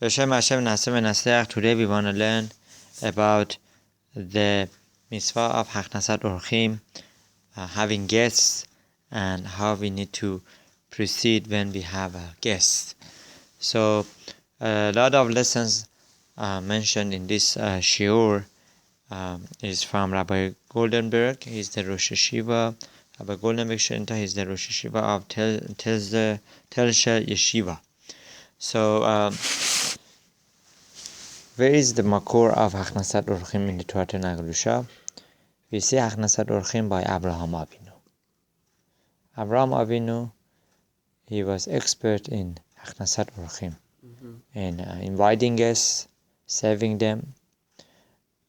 Today we want to learn about the mitzvah of Haknasat Orchim, having guests, and how we need to proceed when we have a guest. So a lot of lessons mentioned in this shiur is from Rabbi Goldenberg. He's the Rosh Yeshiva. Rabbi Goldenberg Shenta is the Rosh Yeshiva of Telshe Yeshiva. So where is the makor of Haknasat Orchim in the Torah Naglusha? We see Haknasat Orchim by Avraham Avinu. Avraham Avinu, he was expert in Haknasat Orchim, in inviting guests, serving them,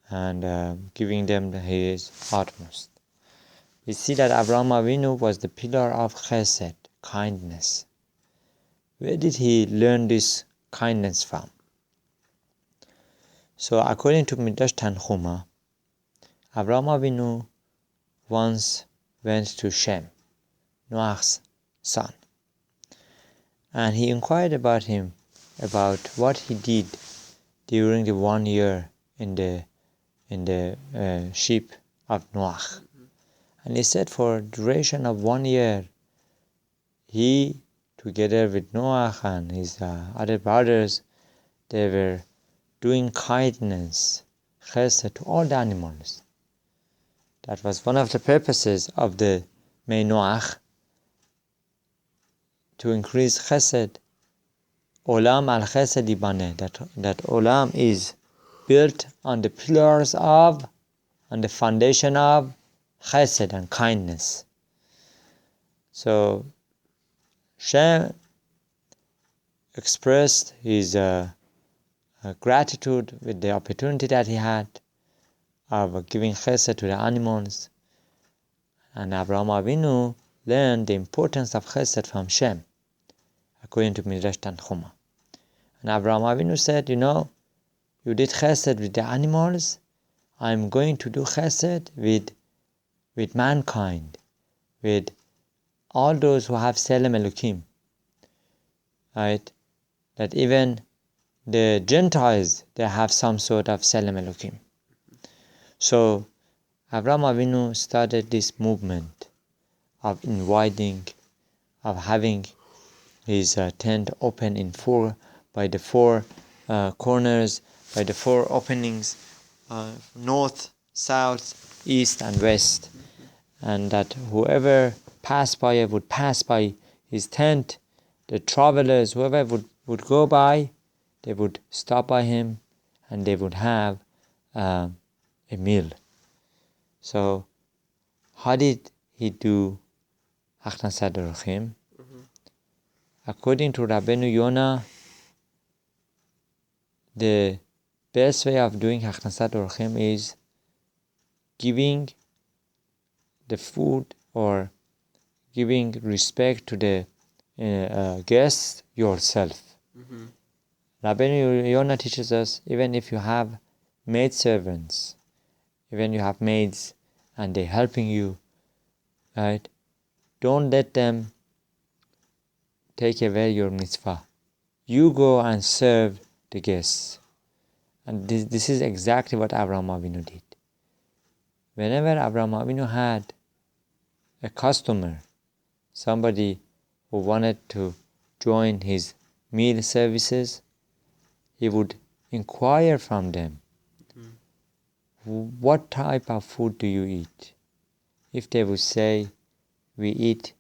and giving them his utmost. We see that Avraham Avinu was the pillar of chesed, kindness. Where did he learn this kindness from? So according to Midrash Tanchuma, Avraham Avinu once went to Shem, Noach's son, and he inquired about him, about what he did during the 1 year in the ship of Noach. And he said for duration of 1 year, he, together with Noach and his other brothers, they were doing kindness, chesed, to all the animals. That was one of the purposes of the Mei Noach, to increase chesed. Olam al chesed ibaneh, that Olam is built on the pillars of, on the foundation of chesed and kindness. So Shem expressed his gratitude with the opportunity that he had of giving chesed to the animals, and Avraham Avinu learned the importance of chesed from Shem, according to Midrash Tanchuma. And Avraham Avinu said, you did chesed with the animals, I'm going to do chesed with mankind, with all those who have Selem Elokim, right? That even the Gentiles, they have some sort of Selem Elokim. So Avraham Avinu started this movement of inviting, of having his tent open by the four corners, by the four openings, north, south, east, and west, and that whoever passed by would pass by his tent. The travelers, whoever would go by, they would stop by him, and they would have a meal. So, how did he do Haknasat Orchim? According to Rabbeinu Yonah, the best way of doing Haknasat Orchim is giving the food or giving respect to the guest yourself. Rabbeinu Yonah teaches us, even if you have maidservants, even you have maids and they're helping you, right? Don't let them take away your mitzvah. You go and serve the guests. And this is exactly what Avraham Avinu did. Whenever Avraham Avinu had a customer, somebody who wanted to join his meal services, he would inquire from them, what type of food do you eat? If they would say, we eat,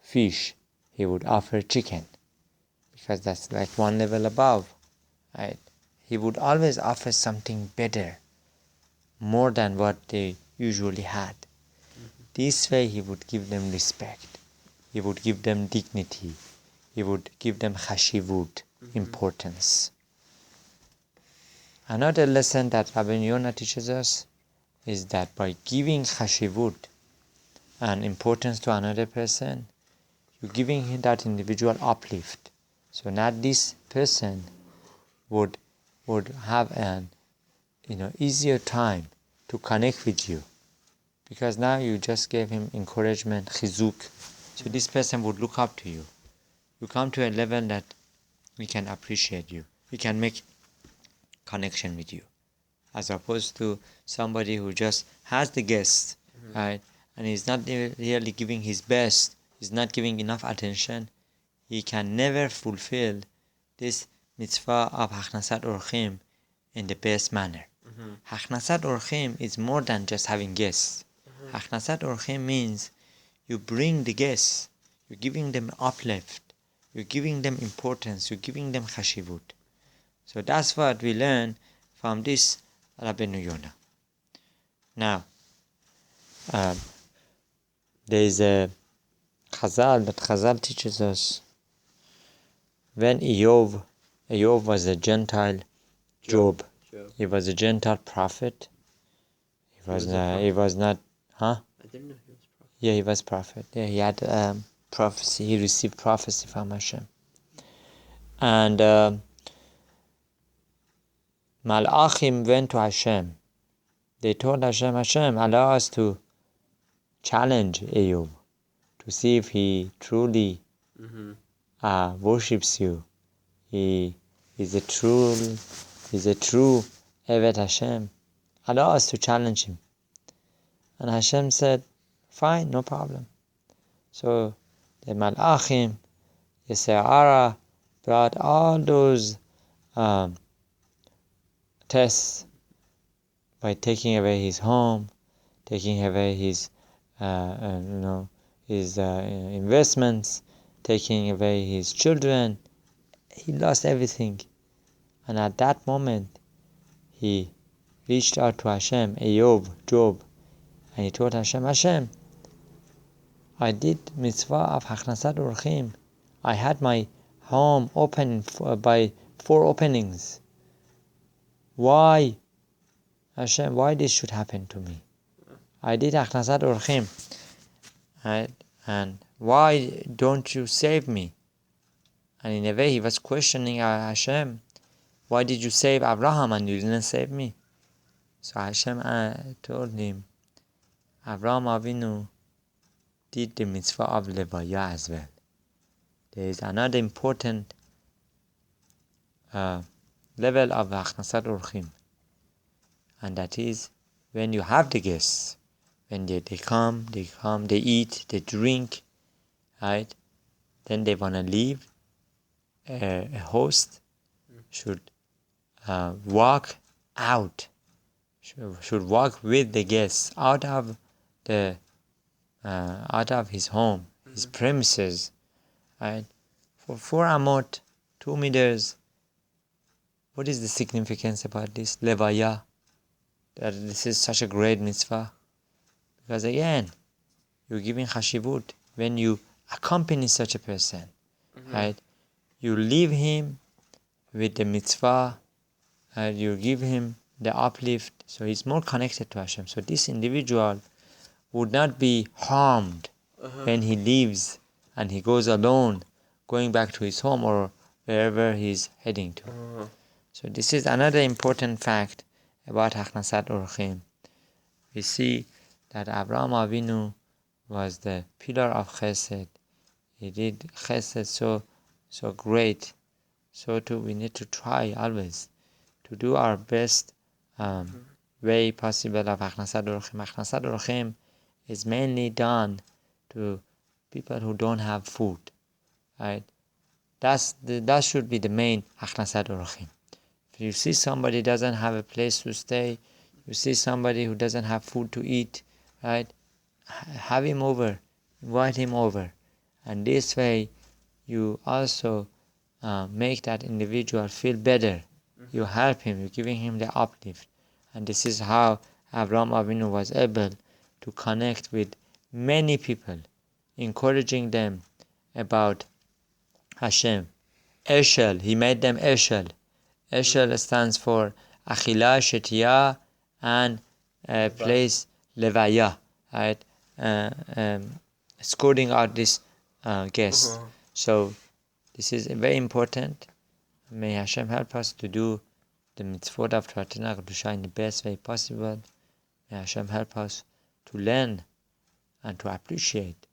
fish, he would offer chicken, because that's like one level above, right? He would always offer something better, more than what they usually had. This way he would give them respect, he would give them dignity, he would give them chashivut, importance. Another lesson that Rabbi Yonah teaches us is that by giving chashivut and importance to another person, you're giving him that individual uplift. So now this person would have an easier time to connect with you, because now you just gave him encouragement, chizuk. So this person would look up to you. You come to a level that we can appreciate you. We can make connection with you. As opposed to somebody who just has the guests, right? And he's not really giving his best, he's not giving enough attention, he can never fulfill this mitzvah of Hachnasat Orchim in the best manner. Hachnasat Orchim is more than just having guests. Hachnasat Orchim means you bring the guests, you're giving them uplift, you're giving them importance, you're giving them chashivut. So that's what we learn from this Rabbeinu Yonah. Now, there is a Chazal that Chazal teaches us when Eov was a Gentile, Job. He was a Gentile prophet. He was not, huh? I didn't know he was prophet. Yeah, he was prophet. Yeah, he had prophecy. He received prophecy from Hashem. And Malachim went to Hashem. They told Hashem, allow us to challenge Eov to see if he truly worships you. He is a true Evet Hashem. Allow us to challenge him. And Hashem said, fine, no problem. So the Malachim, Yisrael, brought all those tests by taking away his home, taking away his investments, taking away his children. He lost everything. And at that moment, he reached out to Hashem, Job, and he told Hashem, I did mitzvah of Hachnasat Orchim. I had my home open by 4 openings. Why, Hashem, why this should happen to me? I did Hachnasat Orchim. Right? And why don't you save me? And in a way, he was questioning Hashem. Why did you save Avraham and you didn't save me? So Hashem told him, Avraham Avinu did the mitzvah of Levaya as well. There is another important level of Hachnasat Orchim. And that is when you have the guests, when they come, they eat, they drink, right? Then they want to leave. A host should walk out, should walk with the guests out of his home, his premises, right? For 4 amot, 2 meters. What is the significance about this levaya? That this is such a great mitzvah, because again, you're giving chashivut when you accompany such a person, right? You leave him with the mitzvah, and you give him the uplift, so he's more connected to Hashem. So this individual would not be harmed when he leaves and he goes alone, going back to his home or wherever he's heading to. So this is another important fact about Hachnasat Orchim. We see that Avraham Avinu was the pillar of Chesed. He did Chesed so great. So too, we need to try always to do our best way possible of Hachnasat Orchim. Hachnasat Orchim is mainly done to people who don't have food, right? That should be the main Hachnasat Orchim. If you see somebody doesn't have a place to stay, you see somebody who doesn't have food to eat, right? Have him over, invite him over, and this way you also make that individual feel better. You help him, you're giving him the uplift. And this is how Avraham Avinu was able to connect with many people, encouraging them about Hashem. Eshel, he made them Eshel. Eshel stands for Achila, Shetiyah, and place Levaya, right? Escorting out this guest. So this is very important. May Hashem help us to do the mitzvot of Torah Kedusha in the best way possible. May Hashem help us to learn and to appreciate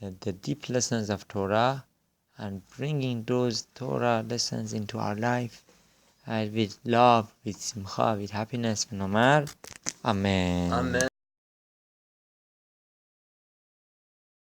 the deep lessons of Torah and bringing those Torah lessons into our life, and with love, with simcha, with happiness. Amen.